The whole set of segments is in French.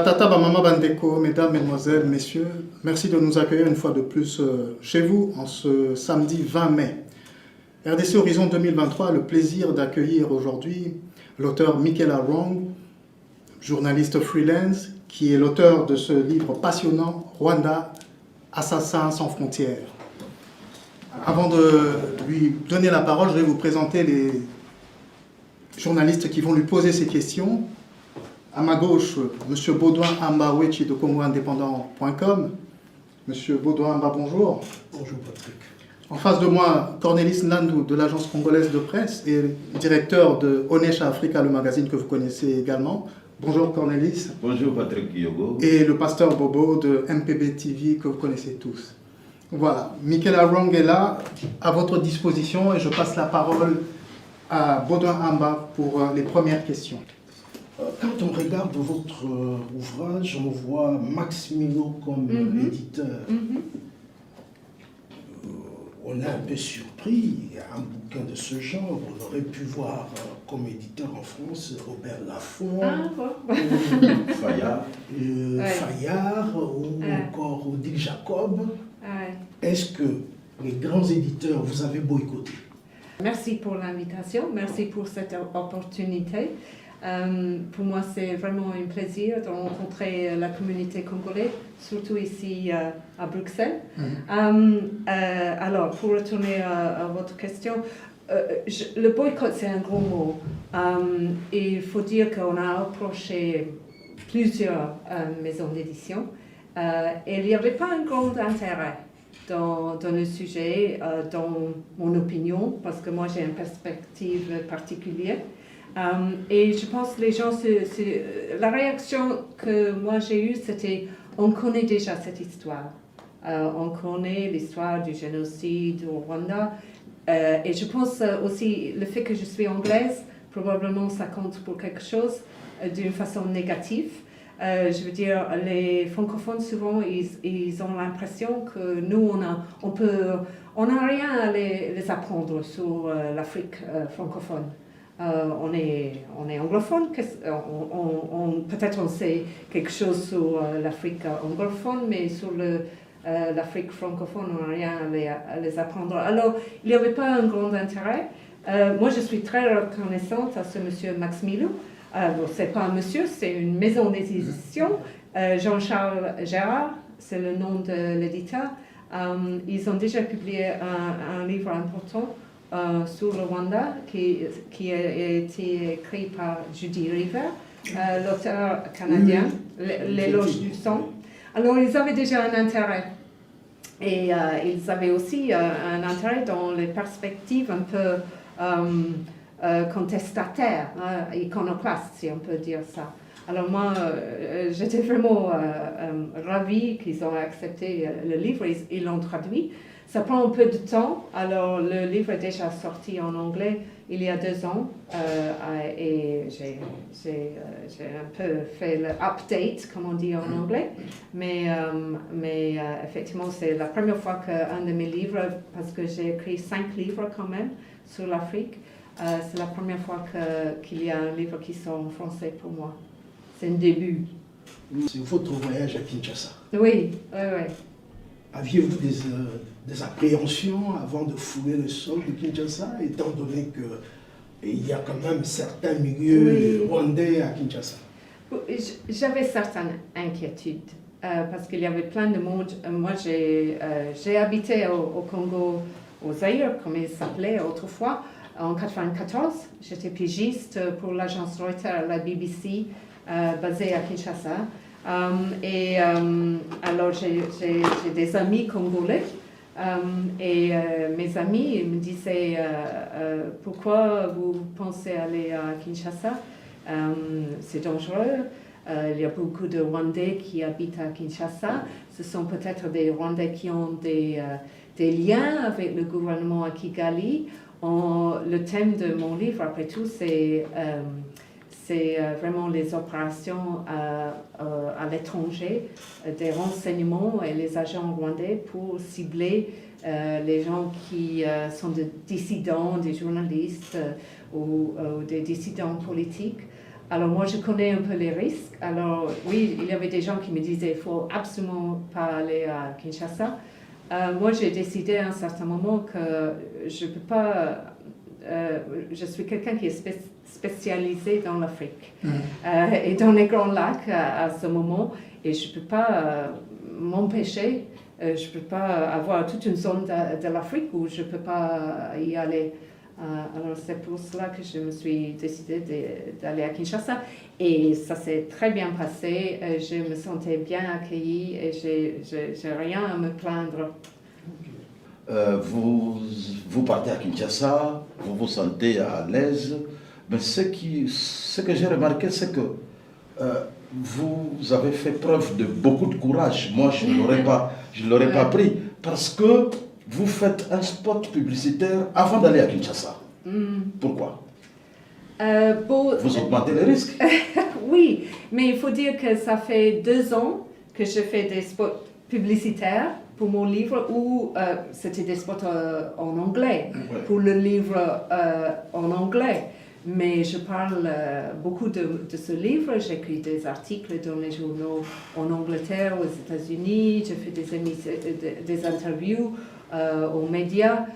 Tata, Mama Bandeko, mesdames, mesdemoiselles, messieurs, merci de nous accueillir une fois de plus chez vous en ce samedi 20 mai. RDC Horizon 2023 a le plaisir d'accueillir aujourd'hui l'auteur Michael Arong, journaliste freelance, qui est l'auteur de ce livre passionnant, Rwanda, Assassins sans frontières. Avant de lui donner la parole, je vais vous présenter les journalistes qui vont lui poser ces questions. À ma gauche, M. Baudouin Ambawechi de CongoIndépendant.com. M. Baudouin Amba, bonjour. Bonjour Patrick. En face de moi, Cornelis Nandou de l'agence congolaise de presse et directeur de Onesha Africa, le magazine que vous connaissez également. Bonjour Cornelis. Bonjour Patrick Yogo. Et le pasteur Bobo de MPB TV que vous connaissez tous. Voilà, Michael Arong est là, à votre disposition, et je passe la parole à Baudouin Amba pour les premières questions. Quand on regarde votre ouvrage, on voit Max Milo comme éditeur. On est un peu surpris, il y a un bouquin de ce genre, on aurait pu voir comme éditeur en France Robert Laffont, Fayard, ou encore Odile Jacob. Est-ce que les grands éditeurs vous avez boycotté? Merci pour l'invitation, merci pour cette opportunité. Pour moi, c'est vraiment un plaisir de rencontrer la communauté congolaise, surtout ici à Bruxelles. Alors, pour retourner à votre question, le boycott, c'est un gros mot. Il faut dire qu'on a approché plusieurs maisons d'édition et il n'y avait pas un grand intérêt dans le sujet, dans mon opinion, parce que moi, j'ai une perspective particulière. Et je pense que les gens, la réaction que moi j'ai eue, c'était on connaît déjà cette histoire. On connaît l'histoire du génocide au Rwanda. Et je pense aussi le fait que je suis anglaise, probablement ça compte pour quelque chose d'une façon négative. Je veux dire, les francophones, souvent, ils ont l'impression que nous, on n'a rien à les apprendre sur l'Afrique francophone. On est anglophone, peut-être on sait quelque chose sur l'Afrique anglophone, mais sur l'Afrique francophone, on n'a rien à les apprendre. Alors, il n'y avait pas un grand intérêt. Moi, je suis très reconnaissante à ce monsieur Max Milo. Bon, ce n'est pas un monsieur, c'est une maison d'édition. Jean-Charles Gérard, c'est le nom de l'éditeur. Ils ont déjà publié un livre important sur le Rwanda, qui a été écrit par Judy River, l'auteur canadien, L'éloge du sang. Alors, ils avaient déjà un intérêt. Et ils avaient aussi un intérêt dans les perspectives un peu contestataires, iconoclastes, si on peut dire ça. Alors moi, j'étais vraiment ravie qu'ils ont accepté le livre, ils l'ont traduit. Ça prend un peu de temps, alors le livre est déjà sorti en anglais il y a 2 ans et j'ai un peu fait le update, comme on dit en anglais, mais effectivement c'est la première fois qu'un de mes livres, parce que j'ai écrit 5 livres quand même sur l'Afrique, c'est la première fois qu'il y a un livre qui sort en français pour moi. C'est un début. C'est votre voyage à Kinshasa. Oui. Aviez-vous des appréhensions avant de fouler le sol de Kinshasa, étant donné qu'il y a quand même certains milieux rwandais à Kinshasa? J'avais certaines inquiétudes, parce qu'il y avait plein de monde. Moi, j'ai habité au Congo, au Zaïre, comme il s'appelait autrefois, en 1994. J'étais pigiste pour l'agence Reuters, la BBC, basée à Kinshasa. Alors j'ai des amis congolais et mes amis me disaient pourquoi vous pensez aller à Kinshasa, c'est dangereux, il y a beaucoup de Rwandais qui habitent à Kinshasa, ce sont peut-être des Rwandais qui ont des liens avec le gouvernement à Kigali, Le thème de mon livre, après tout, c'est vraiment les opérations à l'étranger, des renseignements et les agents rwandais pour cibler les gens qui sont des dissidents, des journalistes ou des dissidents politiques. Alors moi, je connais un peu les risques. Alors oui, il y avait des gens qui me disaient qu'il ne faut absolument pas aller à Kinshasa. Moi, j'ai décidé à un certain moment que je ne peux pas... je suis quelqu'un qui est spécialisé dans l'Afrique et dans les Grands Lacs à ce moment. Et je ne peux pas m'empêcher, je ne peux pas avoir toute une zone de l'Afrique où je ne peux pas y aller. Alors c'est pour cela que je me suis décidée d'aller à Kinshasa. Et ça s'est très bien passé, je me sentais bien accueillie et j'ai rien à me plaindre. Vous partez à Kinshasa, vous vous sentez à l'aise, mais ce que j'ai remarqué, c'est que vous avez fait preuve de beaucoup de courage. Moi, je ne l'aurais pas pris, parce que vous faites un spot publicitaire avant d'aller à Kinshasa. Pourquoi vous augmentez les risques. Oui, mais il faut dire que ça fait 2 ans que je fais des spots publicitaires pour mon livre, où c'était des spots en anglais, pour le livre en anglais. Mais je parle beaucoup de ce livre, j'écris des articles dans les journaux en Angleterre, aux États-Unis, je fais des interviews aux médias.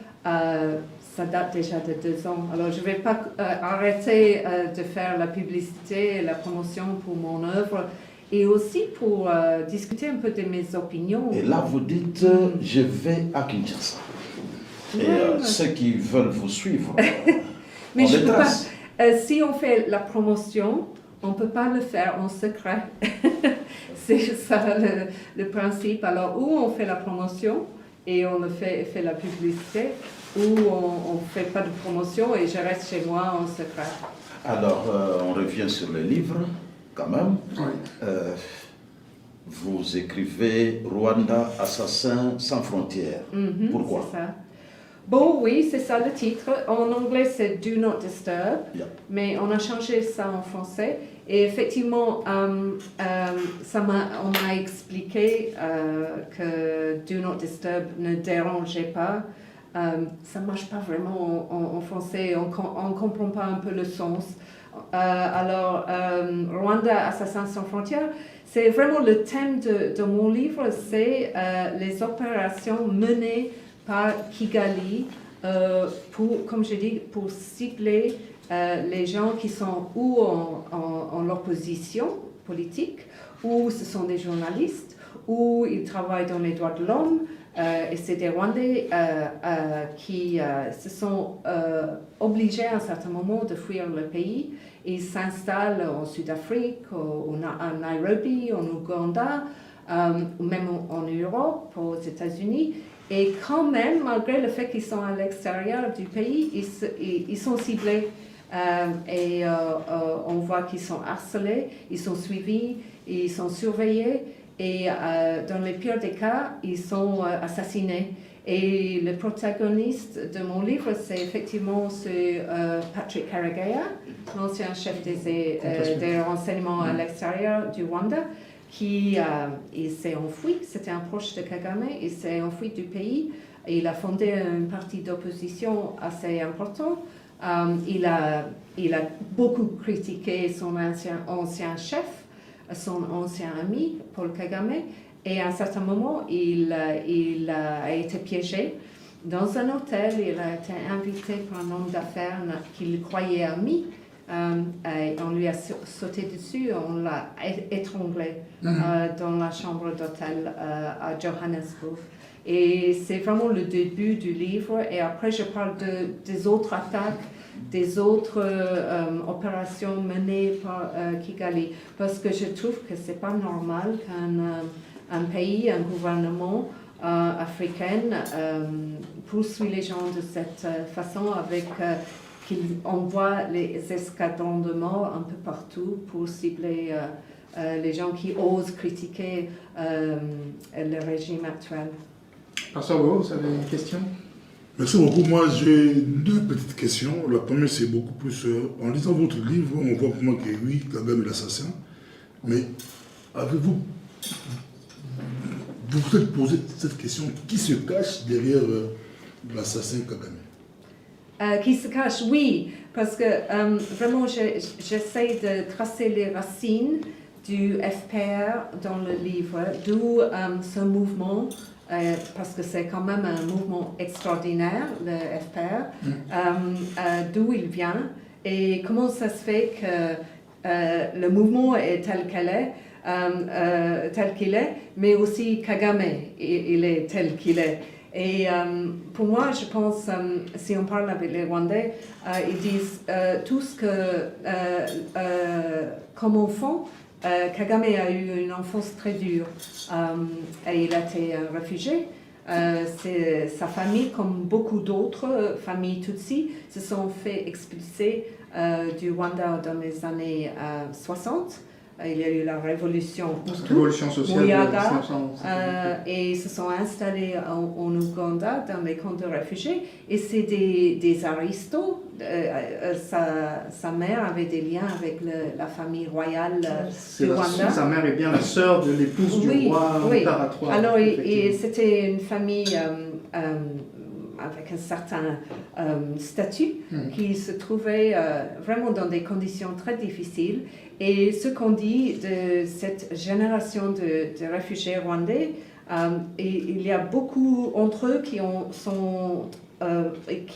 Ça date déjà de 2 ans. Alors je ne vais pas arrêter de faire la publicité et la promotion pour mon œuvre, et aussi pour discuter un peu de mes opinions. Et là, vous dites, je vais à Kinshasa. Et ceux qui veulent vous suivre, mais on je les peux trace. pas, si on fait la promotion, on ne peut pas le faire en secret. C'est ça le principe. Alors, où on fait la promotion et on fait la publicité, ou on ne fait pas de promotion et je reste chez moi en secret. Alors, on revient sur le livre, quand même. Oui. Vous écrivez « Rwanda, assassin sans frontières ». Pourquoi? C'est ça. Bon, oui, c'est ça le titre. En anglais, c'est « Do Not Disturb Yeah. », mais on a changé ça en français. Et effectivement, on m'a expliqué que « Do Not Disturb » ne dérangeait pas. Ça ne marche pas vraiment en français, on ne comprend pas un peu le sens. Alors, Rwanda, assassin sans frontières, c'est vraiment le thème de mon livre, c'est les opérations menées par Kigali comme je dis, pour cibler les gens qui sont ou en opposition politique, ou ce sont des journalistes, ou ils travaillent dans les droits de l'homme. Et c'est des Rwandais qui se sont obligés à un certain moment de fuir le pays. Ils s'installent en Sud-Afrique, à Nairobi, en Ouganda, même en Europe, aux États-Unis. Et quand même, malgré le fait qu'ils sont à l'extérieur du pays, ils sont ciblés. On voit qu'ils sont harcelés, ils sont suivis, ils sont surveillés. Et dans les pires des cas, ils sont assassinés. Et le protagoniste de mon livre, c'est effectivement Patrick Karegeya, l'ancien chef des renseignements à l'extérieur du Rwanda, qui il s'est enfui. C'était un proche de Kagame, il s'est enfui du pays. Il a fondé une partie d'opposition assez importante. Il a beaucoup critiqué son ancien chef, son ancien ami, Paul Kagame, et à un certain moment, il a été piégé dans un hôtel. Il a été invité par un homme d'affaires qu'il croyait ami. Et on lui a sauté dessus, on l'a étranglé dans la chambre d'hôtel à Johannesburg. Et c'est vraiment le début du livre. Et après, je parle des autres attaques, des autres opérations menées par Kigali, parce que je trouve que c'est pas normal qu'un pays, un gouvernement africain poursuit les gens de cette façon, avec qu'il envoie les escadrons de mort un peu partout pour cibler les gens qui osent critiquer le régime actuel. Pastor Go, vous avez une question? Merci beaucoup. Moi, j'ai deux petites questions. La première, c'est beaucoup plus... en lisant votre livre, on voit pour moi que oui, Kagame est l'assassin. Mais avez-vous... Vous vous êtes posé cette question, qui se cache derrière l'assassin Kagame? Qui se cache, oui, parce que vraiment j'essaie de tracer les racines du FPR dans le livre, d'où ce mouvement, parce que c'est quand même un mouvement extraordinaire, le FPR, d'où il vient et comment ça se fait que le mouvement est tel qu'il est, mais aussi Kagame, il est tel qu'il est. Et pour moi, je pense, si on parle avec les Rwandais, ils disent tout ce que, comme enfant, Kagame a eu une enfance très dure et il a été réfugié. Sa famille, comme beaucoup d'autres familles Tutsi, se sont fait expulser du Rwanda dans les années 60. Il y a eu la révolution sociale Muyaga, et se sont installés en Ouganda dans les camps de réfugiés. Et c'est des aristos. Sa mère avait des liens avec la famille royale du Rwanda. Sa mère est bien la sœur de l'épouse du roi Mutara III. Alors, c'était une famille avec un certain statut qui se trouvait vraiment dans des conditions très difficiles. Et ce qu'on dit de cette génération de réfugiés rwandais, il y a beaucoup entre eux qui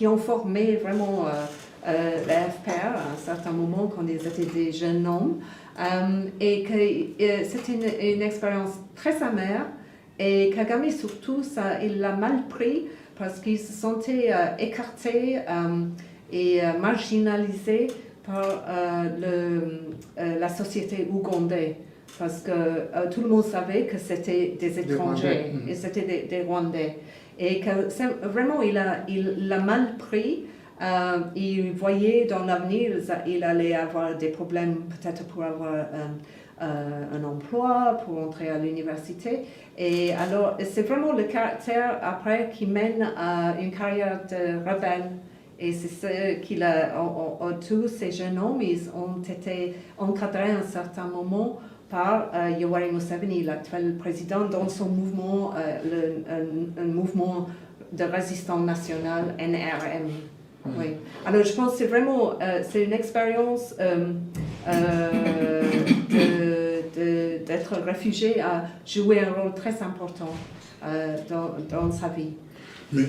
ont formé vraiment la FPR à un certain moment quand ils étaient des jeunes hommes. Et que c'était une expérience très amère. Et Kagame surtout, il l'a mal pris parce qu'il se sentait écarté et marginalisé par la société ougandaise, parce que tout le monde savait que c'était des étrangers, et c'était des Rwandais. Et que vraiment, il l'a mal pris. Il voyait dans l'avenir, il allait avoir des problèmes peut-être pour avoir un emploi, pour entrer à l'université. Et alors, c'est vraiment le caractère après qui mène à une carrière de rebelle. Et c'est ce qu'il a, tous ces jeunes hommes, ils ont été encadrés à un certain moment par Yoweri Museveni, l'actuel président, dans son mouvement, un mouvement de résistance nationale, NRM. Oui. Alors je pense que c'est vraiment, c'est une expérience d'être réfugié a joué un rôle très important dans sa vie. Mais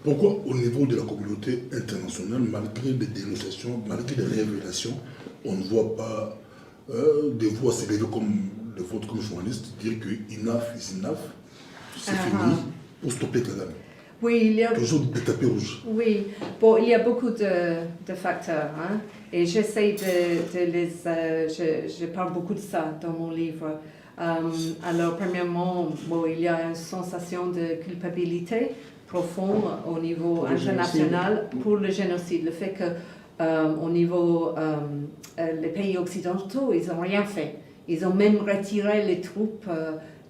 pourquoi au niveau de la communauté internationale, malgré des dénonciations, malgré des révélations, on ne voit pas des voix s'élever comme le vôtre comme journaliste, dire que enough is enough, c'est fini, pour stopper Kagame? Oui, il y a toujours des tapis rouges. Oui, bon, il y a beaucoup de facteurs, hein, et j'essaie de les... je parle beaucoup de ça dans mon livre. Alors, premièrement, bon, il y a une sensation de culpabilité profonde au niveau international pour le génocide. Le fait que, au niveau les pays occidentaux, ils n'ont rien fait. Ils ont même retiré les troupes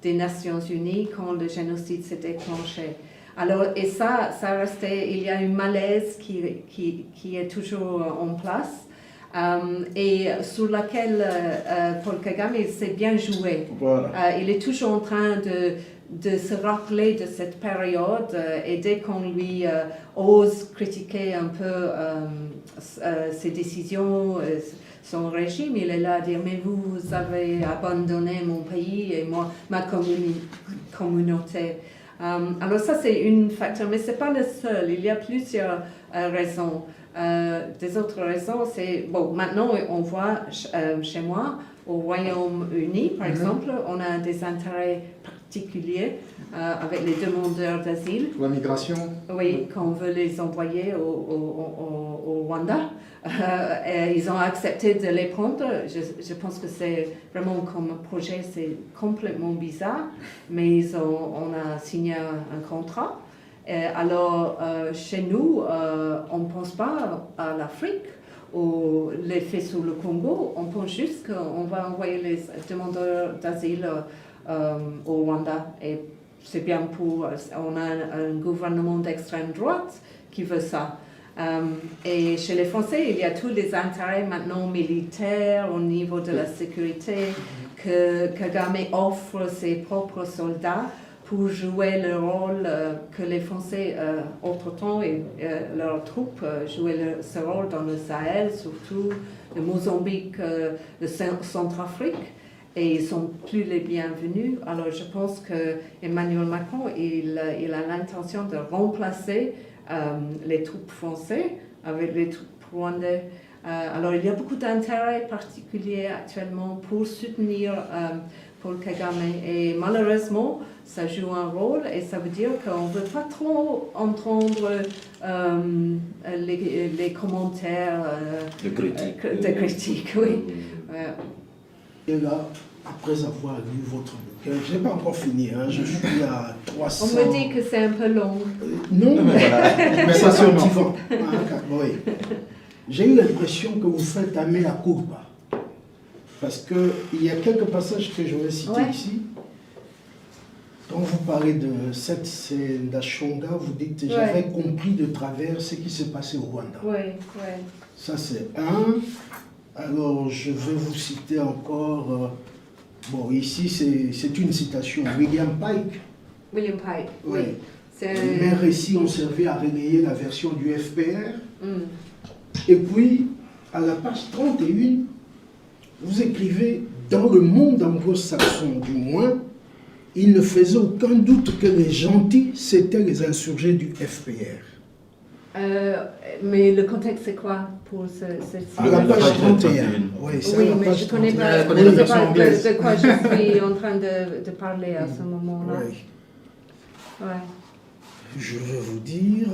des Nations Unies quand le génocide s'est déclenché. Alors, et ça restait, il y a un malaise qui est toujours en place et sur laquelle Paul Kagame s'est bien joué. Voilà. Il est toujours en train de se rappeler de cette période et dès qu'on lui ose critiquer un peu ses décisions, son régime, il est là à dire « mais vous avez abandonné mon pays et ma communauté ». Alors ça c'est une facteur, mais ce n'est pas le seul, il y a plusieurs raisons. Des autres raisons, c'est, bon, maintenant on voit chez moi, au Royaume-Uni par exemple, on a des intérêts particuliers avec les demandeurs d'asile. La migration. Oui, quand on veut les envoyer au Rwanda. Ils ont accepté de les prendre. Je pense que c'est vraiment comme projet, c'est complètement bizarre, mais on a signé un contrat. Alors, chez nous, on ne pense pas à l'Afrique ou les faits sur le Congo, on pense juste qu'on va envoyer les demandeurs d'asile au Rwanda. Et c'est bien pour... On a un gouvernement d'extrême droite qui veut ça. Et chez les Français, il y a tous les intérêts maintenant militaires au niveau de la sécurité que Kagame offre ses propres soldats pour jouer le rôle que les Français, autre-temps, et leurs troupes jouaient ce rôle dans le Sahel, surtout le Mozambique, le Centrafrique, et ils sont plus les bienvenus. Alors je pense que Emmanuel Macron, il a l'intention de remplacer les troupes françaises avec les troupes rwandaises. Alors il y a beaucoup d'intérêts particuliers actuellement pour soutenir Paul Kagame, et malheureusement ça joue un rôle, et ça veut dire qu'on ne veut pas trop entendre les commentaires de critiques. Oui. Et là, après avoir lu votre bouquin, je n'ai pas encore fini, hein, je suis à 300... On me dit que c'est un peu long. Non, mais voilà. Mais ça sûrement. Motivant. Oui. J'ai eu l'impression que vous faites un mea culpa. Parce qu'il y a quelques passages que je vais citer ici. Quand vous parlez de cette scène d'Achonga, vous dites j'avais compris de travers ce qui s'est passé au Rwanda. Oui, oui. Ça c'est un. Alors je vais vous citer encore. Bon, ici c'est une citation. William Pike. William Pike, oui. Mes récits ont servi à relayer la version du FPR. Et puis, à la page 31, vous écrivez « Dans le monde anglo-saxon, du moins, il ne faisait aucun doute que les gentils, c'étaient les insurgés du FPR. » Mais le contexte, c'est quoi pour cette À la page 31. Oui, mais je ne connais pas, la version anglaise. de quoi je suis en train de parler à ce moment-là. Oui. Ouais. Je vais vous dire,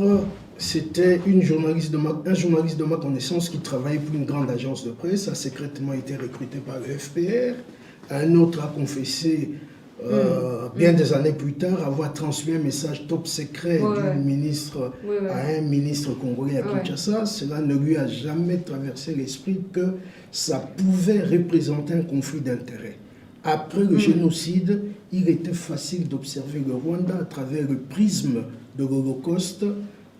c'était un journaliste de ma connaissance qui travaillait pour une grande agence de presse, a secrètement été recruté par le FPR. Un autre a confessé, bien des années plus tard, avoir transmis un message top secret du ministre à un ministre congolais à Kinshasa. Cela ne lui a jamais traversé l'esprit que ça pouvait représenter un conflit d'intérêts. Après le génocide, il était facile d'observer le Rwanda à travers le prisme de l'Holocauste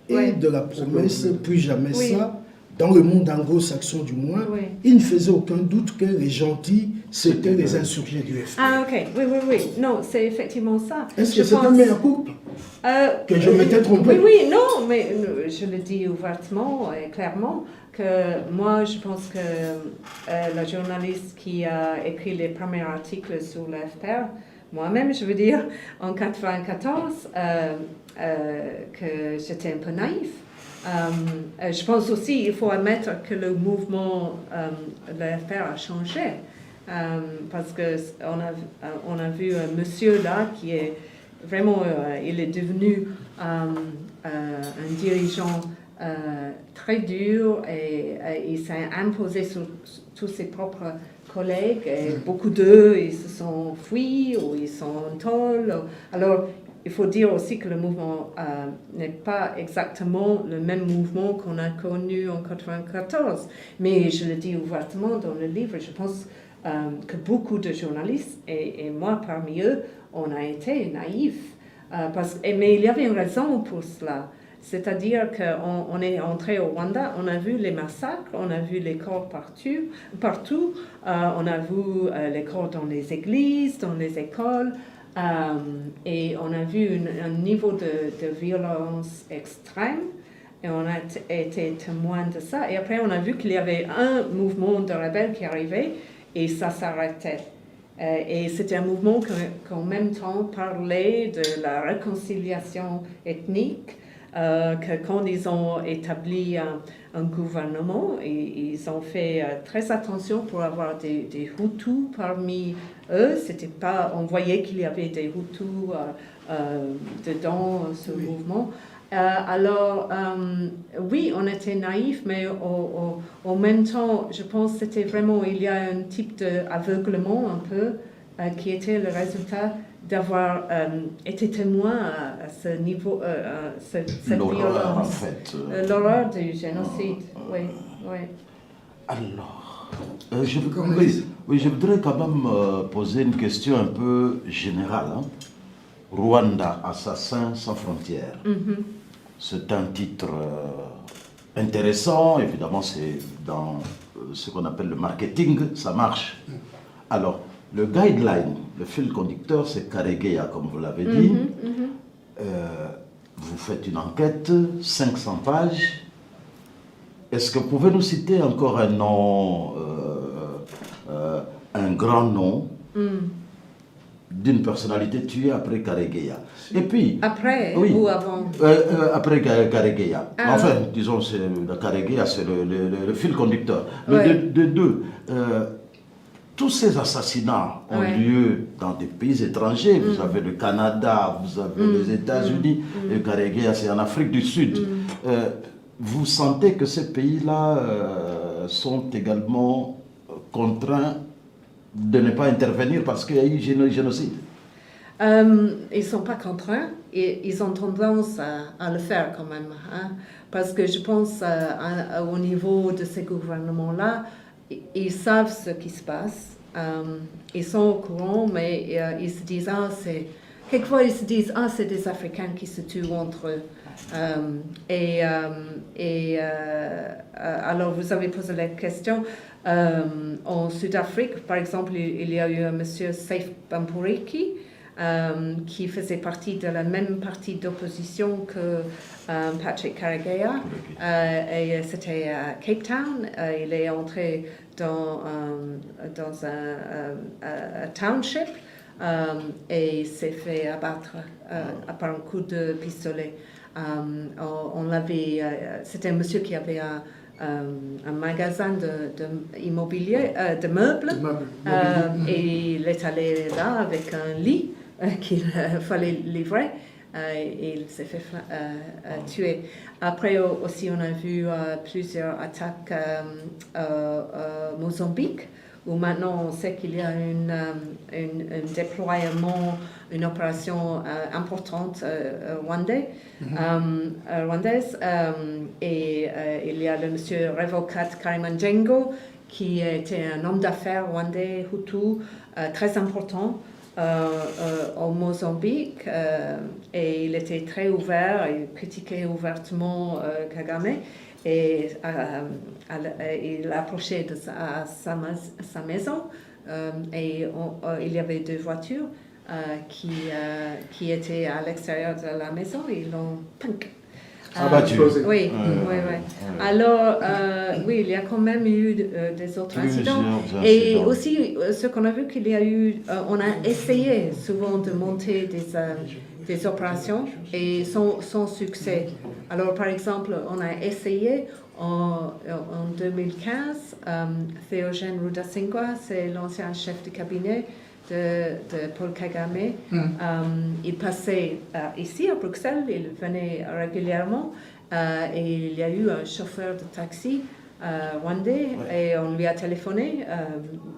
et de la promesse, plus jamais ça, dans le monde anglo-saxon du moins, il ne faisait aucun doute que les gentils, c'était les insurgés du FPR. Ah ok, oui, non, c'est effectivement ça. Est-ce que c'est un mea culpa que je m'étais trompé? Oui, non, mais je le dis ouvertement et clairement, que moi je pense que la journaliste qui a écrit les premiers articles sur le FPR, moi-même, je veux dire, en 1994, que j'étais un peu naïf. Je pense aussi qu'il faut admettre que le mouvement, le FPR a changé. Parce qu'on a vu un monsieur là qui est vraiment, il est devenu un dirigeant très dur et il s'est imposé sur tous ses propres collègues et beaucoup d'eux ils se sont fuis ou ils sont en tôle. Alors il faut dire aussi que le mouvement n'est pas exactement le même mouvement qu'on a connu en 1994, mais je le dis ouvertement dans le livre, je pense que beaucoup de journalistes et moi parmi eux on a été naïfs mais il y avait une raison pour cela. C'est-à-dire qu'on est entré au Rwanda, on a vu les massacres, on a vu les corps partout, on a vu les corps dans les églises, dans les écoles, et on a vu un niveau de violence extrême, et on a été témoin de ça. Et après, on a vu qu'il y avait un mouvement de rebelles qui arrivait, et ça s'arrêtait. Et c'était un mouvement qui en même temps parlait de la réconciliation ethnique, que quand ils ont établi un gouvernement, ils ont fait très attention pour avoir des Hutus parmi eux. C'était pas, on voyait qu'il y avait des Hutus dedans ce mouvement. Alors, oui, on était naïfs, mais en même temps, je pense que c'était vraiment, il y a un type d'aveuglement un peu qui était le résultat d'avoir été témoin à ce niveau, cette l'horreur, violence. en fait. L'horreur du génocide, oui. Alors, je voudrais quand même poser une question un peu générale. Hein. Rwanda, assassin sans frontières. C'est un titre intéressant, évidemment, c'est dans ce qu'on appelle le marketing, ça marche. Alors, le guideline, le fil conducteur, c'est Karegeya, comme vous l'avez dit. Vous faites une enquête, 500 pages. Est-ce que vous pouvez nous citer encore un nom, un grand nom d'une personnalité tuée après Karegeya? Et puis... Après ou avant? Après Karegeya. Enfin, disons, Karegeya, c'est le fil conducteur. Mais de deux, tous ces assassinats ont lieu dans des pays étrangers. Vous avez le Canada, vous avez les États-Unis, et Karegeya, c'est en Afrique du Sud. Vous sentez que ces pays-là sont également contraints de ne pas intervenir parce qu'il y a eu génocide? Ils ne sont pas contraints, et ils ont tendance à le faire quand même. Hein, parce que je pense au niveau de ces gouvernements-là, ils savent ce qui se passe, ils sont au courant, mais ils se disent, quelquefois ils se disent, c'est des Africains qui se tuent entre eux. Alors vous avez posé la question, en Sud-Afrique, par exemple, il y a eu un monsieur Saif Bamporiki, qui faisait partie de la même partie d'opposition que Patrick Karegeya, et c'était à Cape Town. Il est entré dans un township et s'est fait abattre par un coup de pistolet. C'était un monsieur qui avait un magasin immobilier, de meubles, et il est allé là avec un lit qu'il fallait livrer, et il s'est fait tuer. Après aussi, on a vu plusieurs attaques au Mozambique, où maintenant on sait qu'il y a un déploiement, une opération importante rwandaise, et il y a le monsieur Revocat Karimanjengo, qui était un homme d'affaires rwandais, Hutu, très important au Mozambique, et il était très ouvert, il critiquait ouvertement Kagame, et il approchait de sa maison, et il y avait 2 voitures qui étaient à l'extérieur de la maison, et ils l'ont abattu. Oui. Alors, il y a quand même eu des autres incidents. Et aussi, ce qu'on a vu, qu'il y a eu, on a essayé souvent de monter des opérations, et sans succès. Alors, par exemple, on a essayé en 2015, Théogène Rudasingwa, c'est l'ancien chef de cabinet de Paul Kagame. Il passait ici à Bruxelles, il venait régulièrement, et il y a eu un chauffeur de taxi rwandais, et on lui a téléphoné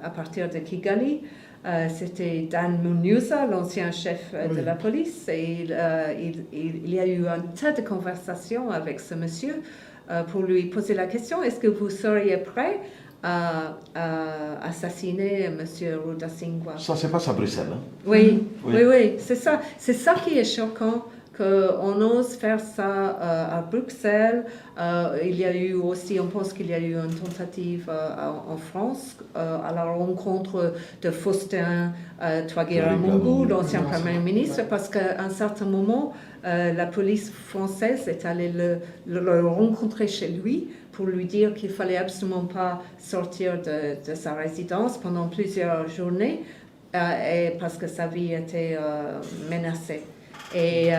à partir de Kigali. C'était Dan Munyuza, l'ancien chef de la police, et il y a eu un tas de conversations avec ce monsieur pour lui poser la question, est-ce que vous seriez prêt à assassiner M. Rudasingwa? Ça se passe à Bruxelles. Hein? Oui, c'est ça. C'est ça qui est choquant, qu'on ose faire ça à Bruxelles. Il y a eu aussi, on pense qu'il y a eu une tentative en France à la rencontre de Faustin Twagiramungu, l'ancien Premier ministre, parce qu'à un certain moment, la police française est allée le rencontrer chez lui pour lui dire qu'il ne fallait absolument pas sortir de sa résidence pendant plusieurs journées, et parce que sa vie était menacée. Et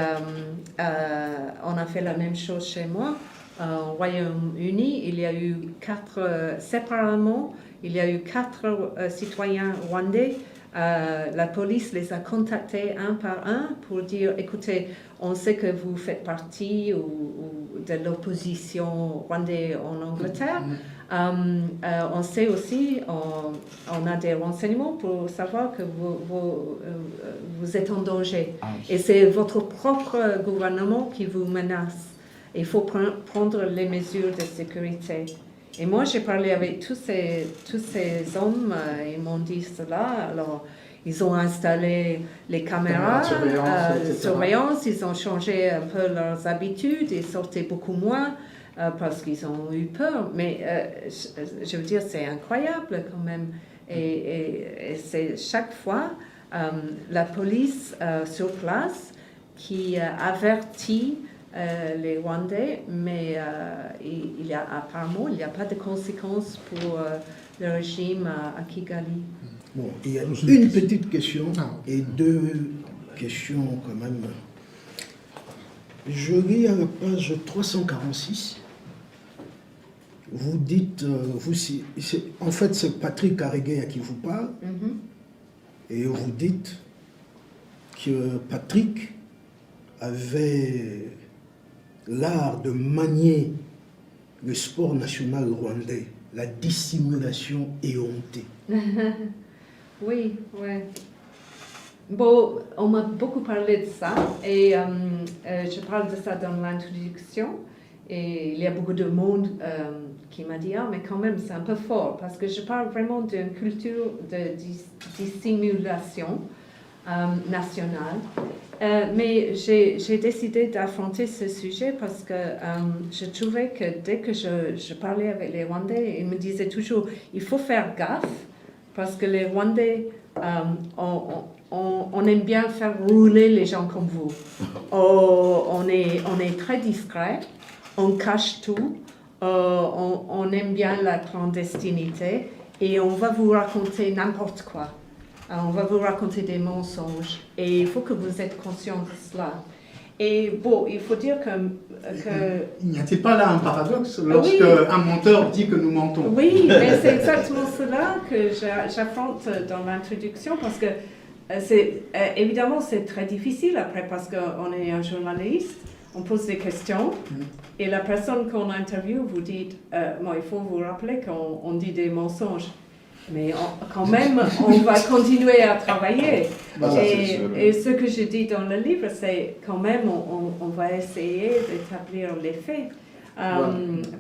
on a fait la même chose chez moi. Au Royaume-Uni, il y a eu 4 citoyens rwandais. La police les a contactés un par un pour dire, écoutez, on sait que vous faites partie de l'opposition rwandaise en Angleterre. On sait aussi, on a des renseignements pour savoir que vous êtes en danger. Et c'est votre propre gouvernement qui vous menace. Il faut prendre les mesures de sécurité. Et moi, j'ai parlé avec tous ces hommes, ils m'ont dit cela. Alors, Ils ont installé les caméras de surveillance, ils ont changé un peu leurs habitudes, ils sortaient beaucoup moins parce qu'ils ont eu peur. Mais je veux dire, c'est incroyable quand même. Et c'est chaque fois la police sur place qui avertit les Rwandais, mais apparemment, il n'y a pas de conséquences pour le régime à Kigali. Bon, il y a une petite question et deux questions quand même. Je lis à la page 346. Vous dites, en fait c'est Patrick Karegeya qui vous parle, et vous dites que Patrick avait l'art de manier le sport national rwandais, la dissimulation éhontée. Oui, oui. Bon, on m'a beaucoup parlé de ça et je parle de ça dans l'introduction et il y a beaucoup de monde qui m'a dit « Ah, mais quand même, c'est un peu fort » parce que je parle vraiment d'une culture de dissimulation nationale. Mais j'ai décidé d'affronter ce sujet parce que je trouvais que dès que je parlais avec les Rwandais, ils me disaient toujours « Il faut faire gaffe » parce que les Rwandais, on aime bien faire rouler les gens comme vous. On est très discret, on cache tout, on aime bien la clandestinité et on va vous raconter n'importe quoi. On va vous raconter des mensonges et il faut que vous êtes conscient de cela. Et bon, il faut dire que n'y a-t-il pas là un paradoxe lorsque un menteur dit que nous mentons? Oui, mais c'est exactement cela que j'affronte dans l'introduction parce que évidemment c'est très difficile après parce qu'on est un journaliste, on pose des questions et la personne qu'on interviewe vous dit bon, il faut vous rappeler qu'on dit des mensonges. Mais quand même, on va continuer à travailler. Et ce que je dis dans le livre, c'est quand même, on va essayer d'établir les faits.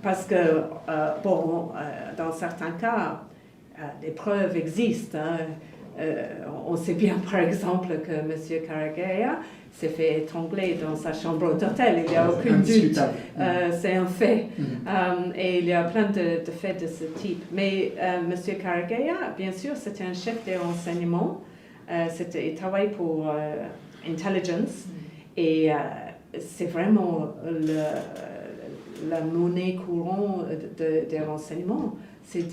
Parce que, dans certains cas, les preuves existent. On sait bien, par exemple, que M. Karegeya s'est fait étrangler dans sa chambre d'hôtel. Il n'y a aucun doute. C'est un fait. Et il y a plein de faits de ce type. Mais M. Karegeya, bien sûr, c'était un chef des renseignements. Il travaille pour Intelligence. Et c'est vraiment la monnaie courante des renseignements. C'est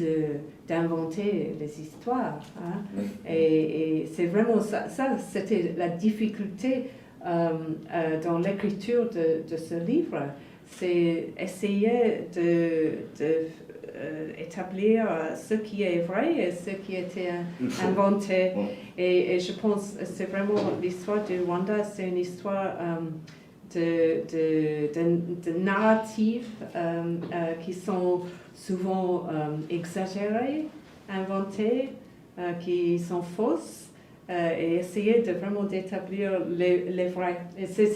d'inventer les histoires. Hein? Et c'est vraiment ça c'était la difficulté dans l'écriture de ce livre, c'est essayer d'établir ce qui est vrai et ce qui était inventé. Et je pense que c'est vraiment l'histoire du Rwanda, c'est une histoire de narratives qui sont souvent exagérées, inventées, qui sont fausses. Et essayer de vraiment d'établir les vrais. Et c'est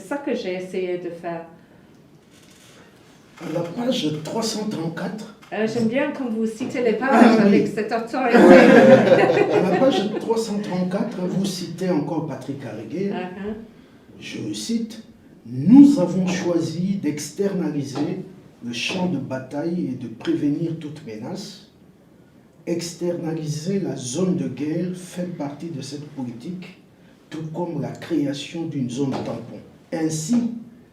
ça que j'ai essayé de faire. À la page 334. J'aime bien quand vous citez les pages avec cette autorité. À la page 334, vous citez encore Patrick Karegeya. Je cite « Nous avons choisi d'externaliser le champ de bataille et de prévenir toute menace. Externaliser la zone de guerre fait partie de cette politique, tout comme la création d'une zone tampon. Ainsi,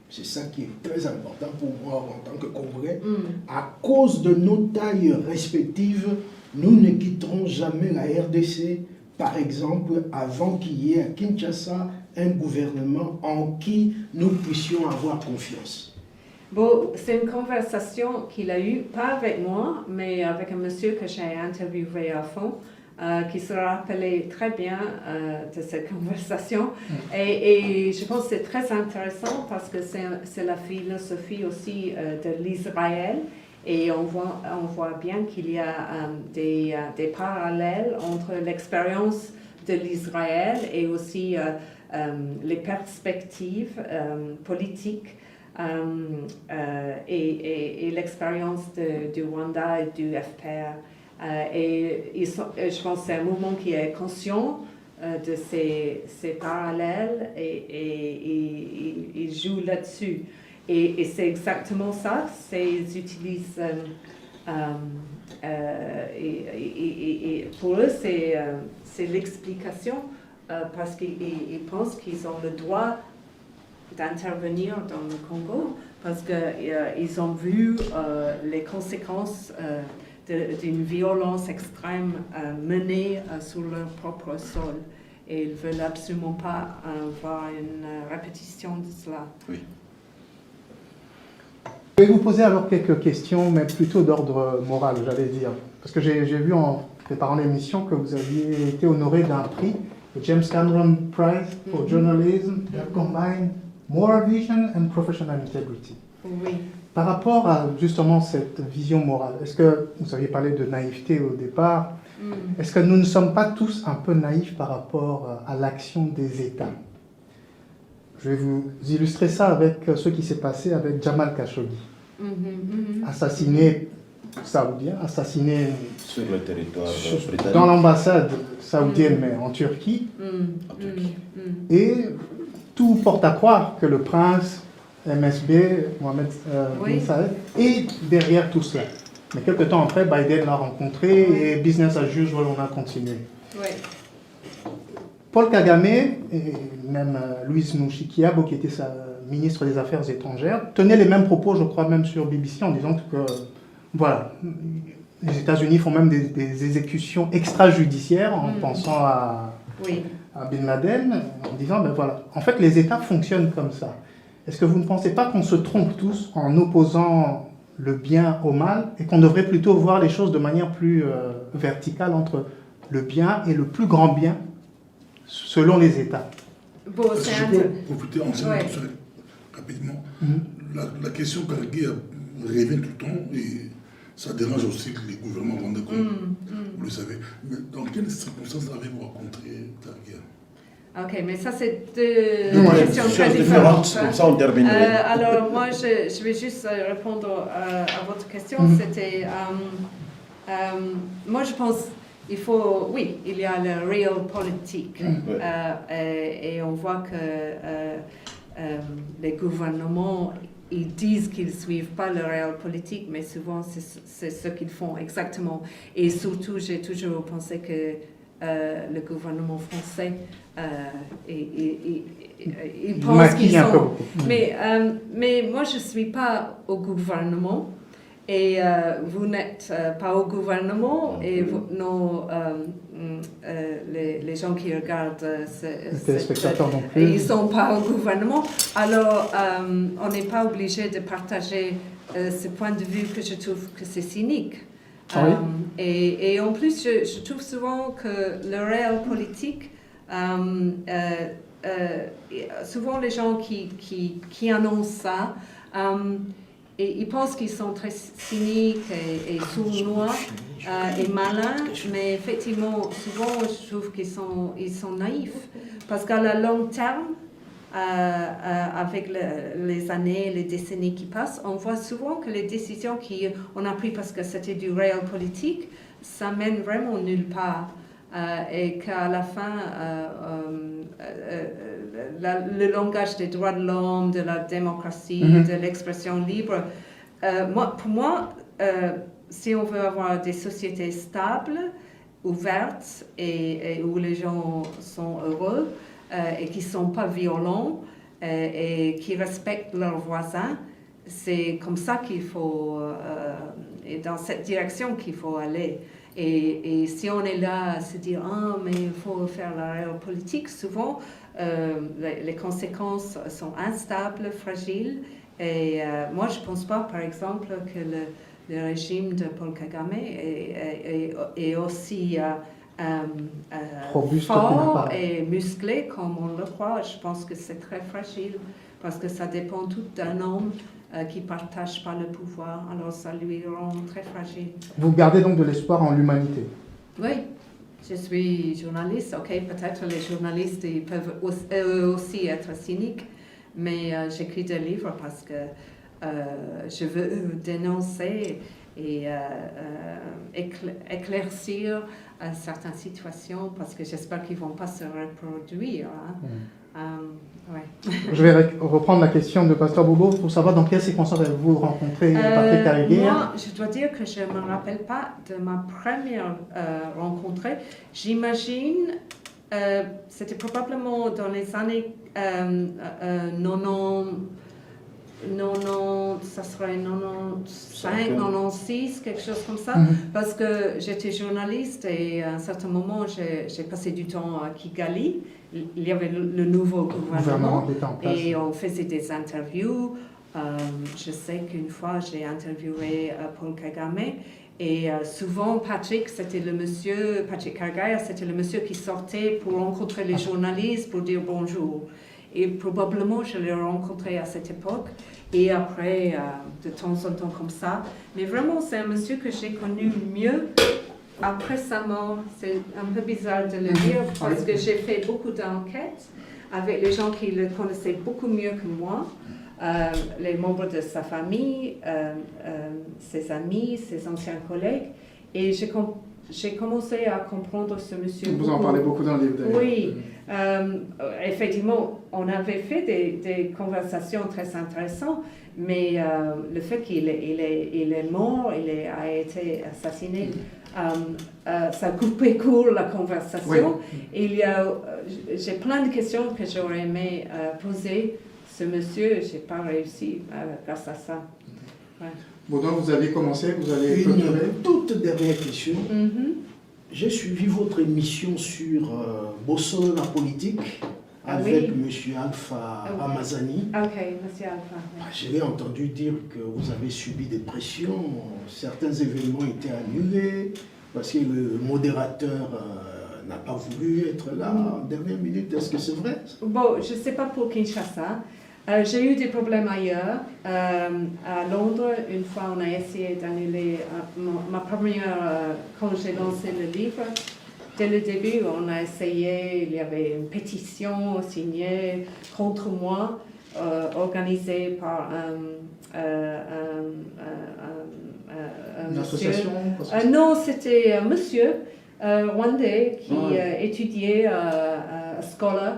c'est ça qui est très important pour moi en tant que Congolais, à cause de nos tailles respectives, nous ne quitterons jamais la RDC, par exemple, avant qu'il y ait à Kinshasa un gouvernement en qui nous puissions avoir confiance. » Bon, c'est une conversation qu'il a eue, pas avec moi, mais avec un monsieur que j'ai interviewé à fond, qui se rappelait très bien de cette conversation. Et je pense que c'est très intéressant parce que c'est la philosophie aussi de l'Israël. Et on voit bien qu'il y a des parallèles entre l'expérience de l'Israël et aussi les perspectives politiques et l'expérience du Rwanda et du FPR. Je pense que c'est un mouvement qui est conscient de ces parallèles et ils jouent là-dessus. Et c'est exactement ça, ils utilisent... et pour eux, c'est l'explication parce qu'ils pensent qu'ils ont le droit d'intervenir dans le Congo parce qu'ils ont vu les conséquences d'une violence extrême menée sur leur propre sol. Et ils ne veulent absolument pas avoir une répétition de cela. Oui. Je vais vous poser alors quelques questions, mais plutôt d'ordre moral, j'allais dire. Parce que j'ai vu en préparant l'émission que vous aviez été honoré d'un prix, le James Cameron Prize for Journalism, that combine moral vision and professional integrity. Oui. Par rapport à justement cette vision morale, est-ce que vous aviez parlé de naïveté au départ, est-ce que nous ne sommes pas tous un peu naïfs par rapport à l'action des États? Je vais vous illustrer ça avec ce qui s'est passé avec Jamal Khashoggi. Assassiné saoudien, assassiné sur le territoire britannique. dans l'ambassade saoudienne, mais en Turquie. En Turquie. Et tout porte à croire que le prince MSB, Mohamed bin Saïd, est derrière tout cela. Mais quelques temps après, Biden l'a rencontré et business as usual, on a continué. Oui. Paul Kagame et même Louise Mushikiwabo, qui était sa ministre des Affaires étrangères, tenaient les mêmes propos, je crois, même sur BBC, en disant que, voilà, les États-Unis font même des exécutions extrajudiciaires en pensant à Bin Laden, en disant, ben voilà, en fait, les États fonctionnent comme ça. Est-ce que vous ne pensez pas qu'on se trompe tous en opposant le bien au mal et qu'on devrait plutôt voir les choses de manière plus verticale entre le bien et le plus grand bien selon les États? Bon, Je peux profiter en rapidement. La question Kargé revient tout le temps et ça dérange aussi les gouvernements rwandais, comme vous le savez. Mais dans quelles circonstances avez-vous rencontré Kargé? Ok, mais ça c'est deux questions très différentes. Comme ça on termine. Alors moi je vais juste répondre à votre question. C'était, moi je pense il faut, oui, il y a le real politique et on voit que les gouvernements ils disent qu'ils ne suivent pas le réel politique, mais souvent c'est ce qu'ils font exactement. Et surtout, j'ai toujours pensé que le gouvernement français, ils pensent qu'ils sont... Mais moi, je ne suis pas au gouvernement. Et vous n'êtes pas au gouvernement et les gens qui regardent ils ne sont pas au gouvernement. Alors, on n'est pas obligé de partager ce point de vue que je trouve que c'est cynique. Et en plus, je trouve souvent que le réel politique, souvent les gens qui annoncent ça, et ils pensent qu'ils sont très cyniques et sournois et malins, mais effectivement, souvent, je trouve qu'ils sont naïfs. Parce qu'à la long terme, avec les années, les décennies qui passent, on voit souvent que les décisions qu'on a prises parce que c'était du réel politique, ça mène vraiment nulle part. Et qu'à la fin, le langage des droits de l'homme, de la démocratie, de l'expression libre, pour moi, si on veut avoir des sociétés stables, ouvertes et où les gens sont heureux et qui ne sont pas violents et qui respectent leurs voisins, c'est comme ça qu'il faut, et dans cette direction qu'il faut aller. Et si on est là à se dire « Ah, mais il faut faire la réelle politique », souvent, les conséquences sont instables, fragiles. Et moi, je ne pense pas, par exemple, que le régime de Paul Kagame est aussi fort et musclé comme on le croit. Je pense que c'est très fragile parce que ça dépend tout d'un homme qui ne partage pas le pouvoir, alors ça lui rend très fragile. Vous gardez donc de l'espoir en l'humanité? Oui, je suis journaliste, ok, peut-être les journalistes ils peuvent aussi être cyniques, mais j'écris des livres parce que je veux dénoncer et éclaircir certaines situations parce que j'espère qu'ils ne vont pas se reproduire. Ouais. Je vais reprendre la question de Pasteur Bobo pour savoir dans quelles circonstances avez-vous rencontré Patrick Cariguer. Moi, je dois dire que je ne me rappelle pas de ma première rencontre. J'imagine, c'était probablement dans les années 90, ça serait 95, 96, quelque chose comme ça, parce que j'étais journaliste et à un certain moment, j'ai passé du temps à Kigali. Il y avait le nouveau gouvernement et on faisait des interviews. Je sais qu'une fois, j'ai interviewé Paul Kagame et souvent Patrick Cariguer, c'était le monsieur qui sortait pour rencontrer les journalistes pour dire bonjour. Et probablement, je l'ai rencontré à cette époque et après, de temps en temps comme ça. Mais vraiment, c'est un monsieur que j'ai connu mieux après sa mort. C'est un peu bizarre de le dire parce que j'ai fait beaucoup d'enquêtes avec les gens qui le connaissaient beaucoup mieux que moi, les membres de sa famille, ses amis, ses anciens collègues. Et j'ai commencé à comprendre ce monsieur. Vous en parlez beaucoup dans le livre d'ailleurs. Oui, effectivement, on avait fait des conversations très intéressantes, mais le fait qu'il est mort, a été assassiné, ça a coupé court la conversation. Oui. J'ai plein de questions que j'aurais aimé poser ce monsieur, je n'ai pas réussi grâce à ça. Ouais. Bon, donc vous avez commencé, vous allez... Une toute dernière question. J'ai suivi votre émission sur Bossol la politique avec M. Alpha Ramazani. Ok, M. Alpha. J'ai entendu dire que vous avez subi des pressions, certains événements étaient annulés parce que le modérateur n'a pas voulu être là en dernière minute. Est-ce que c'est vrai? Bon, je ne sais pas pour Kinshasa. J'ai eu des problèmes ailleurs. À Londres, une fois, on a essayé d'annuler ma première, quand j'ai lancé le livre. Dès le début, on a essayé, il y avait une pétition signée contre moi, organisée par une association? Non, c'était un monsieur rwandais qui étudiait à Scholar,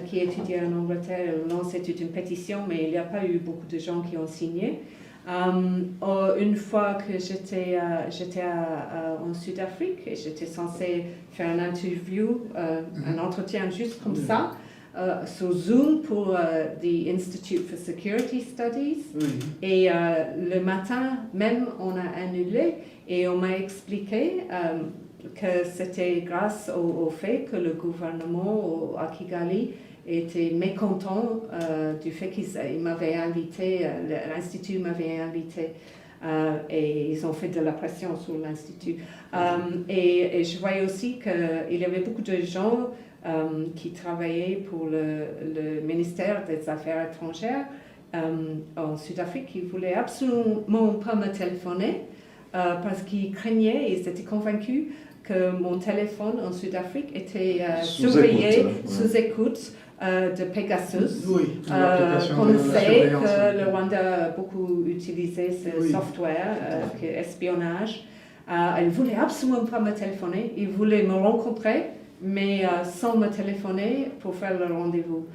qui étudiait en Angleterre, lancé toute une pétition, mais il n'y a pas eu beaucoup de gens qui ont signé. Une fois que j'étais en Sud-Afrique et j'étais censée faire une interview, un entretien juste comme ça, sur Zoom pour the Institute for Security Studies. Et le matin même, on a annulé et on m'a expliqué que c'était grâce au fait que le gouvernement à Kigali était mécontent du fait qu'ils m'avaient invité, l'Institut m'avait invité et ils ont fait de la pression sur l'Institut. Et je voyais aussi qu'il y avait beaucoup de gens qui travaillaient pour le ministère des Affaires étrangères en Sud-Afrique qui ne voulaient absolument pas me téléphoner parce qu'ils craignaient, ils étaient convaincus que mon téléphone en Sud-Afrique était surveillé, sous écoute de Pegasus. On sait que le Rwanda a beaucoup utilisé ce software, espionnage. Ils ne voulaient absolument pas me téléphoner, ils voulaient me rencontrer, mais sans me téléphoner pour faire le rendez-vous.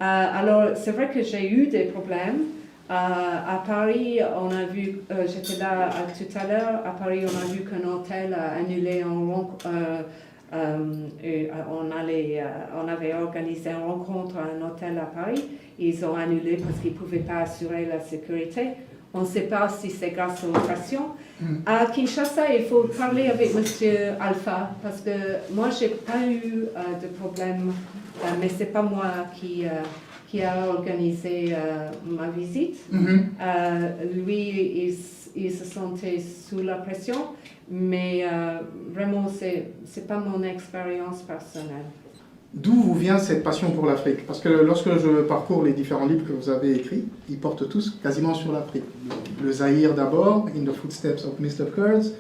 Alors, c'est vrai que j'ai eu des problèmes. À Paris, on a vu, j'étais là tout à l'heure, à Paris, on a vu qu'un hôtel a annulé on avait organisé une rencontre à un hôtel à Paris. Ils ont annulé parce qu'ils ne pouvaient pas assurer la sécurité. On ne sait pas si c'est grâce aux pressions. À Kinshasa, il faut parler avec M. Alpha parce que moi, je n'ai pas eu de problème, mais ce n'est pas moi qui a organisé ma visite. Lui, il se sentait sous la pression, mais vraiment, ce n'est pas mon expérience personnelle. D'où vous vient cette passion pour l'Afrique? Parce que lorsque je parcours les différents livres que vous avez écrits, ils portent tous quasiment sur l'Afrique. Le Zaïre d'abord, In the Footsteps of Mr. Kurz.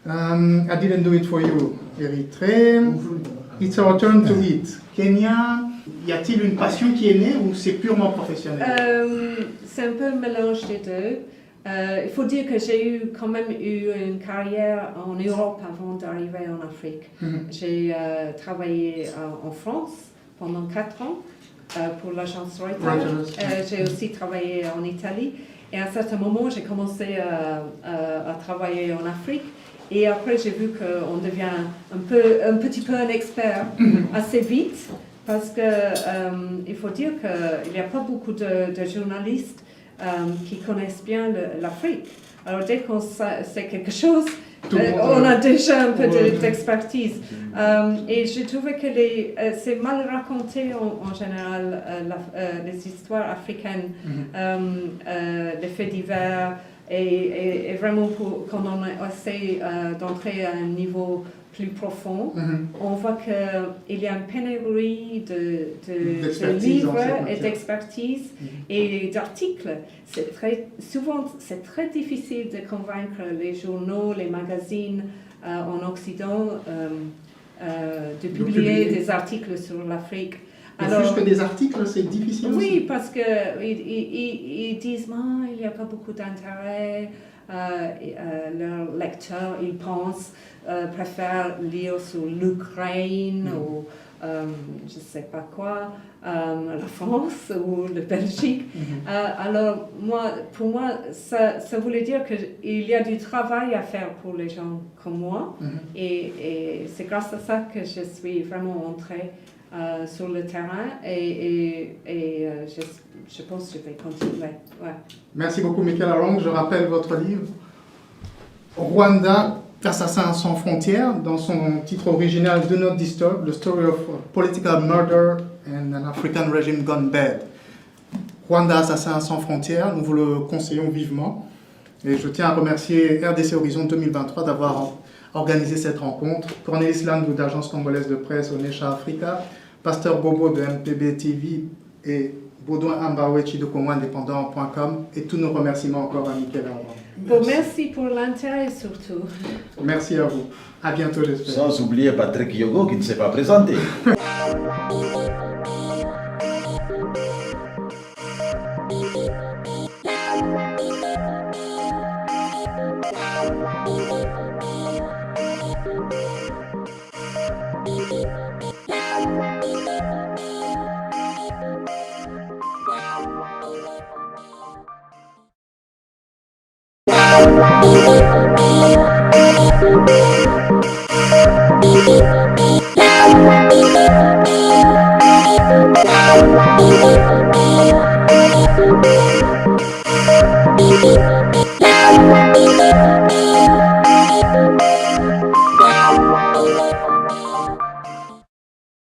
I Didn't Do It For You, Érythrée. It's Our Turn to Eat, Kenya. Y a-t-il une passion qui est née ou c'est purement professionnel? C'est un peu un mélange des deux. Il faut dire que j'ai quand même eu une carrière en Europe avant d'arriver en Afrique. J'ai travaillé en France pendant 4 ans pour l'agence Reuters. J'ai aussi travaillé en Italie. Et à un certain moment, j'ai commencé à travailler en Afrique. Et après, j'ai vu qu'on devient un petit peu un expert assez vite. Parce qu'il faut dire qu'il n'y a pas beaucoup de journalistes qui connaissent bien l'Afrique. Alors dès qu'on sait quelque chose, on a déjà un peu d'expertise. Et j'ai trouvé que c'est mal raconté en général, les histoires africaines, les faits divers, et vraiment quand on essaie d'entrer à un niveau plus profond, on voit qu'il y a une pénurie de livres et d'expertise et d'articles. Souvent, c'est très difficile de convaincre les journaux, les magazines en Occident de publier des articles sur l'Afrique. Alors, plus que des articles, c'est difficile aussi. Oui, parce qu'ils disent il n'y a pas beaucoup d'intérêt. Leurs lecteurs, ils pensent, préfèrent lire sur l'Ukraine ou je ne sais pas quoi, la France ou la Belgique. Alors, pour moi, ça voulait dire qu'il y a du travail à faire pour les gens comme moi. Et c'est grâce à ça que je suis vraiment entrée sur le terrain et je pense que je vais continuer. Ouais. Merci beaucoup, Michael Arong. Je rappelle votre livre Rwanda, Assassins sans frontières, dans son titre original Do Not Disturb, The Story of Political Murder and an African Regime Gone Bad. Rwanda, Assassins sans frontières, nous vous le conseillons vivement. Et je tiens à remercier RDC Horizon 2023 d'avoir organisé cette rencontre. Cornelis Landou d'Agence Congolaise de Presse, Onesha Africa, Pasteur Bobo de MPB TV et Baudouin Ambawechi de CongoIndépendant.com, et tous nos remerciements encore à Michael Arong. Bon, merci pour l'intérêt surtout. Merci à vous. À bientôt, j'espère. Sans oublier Patrick Yogo qui ne s'est pas présenté. Thank you.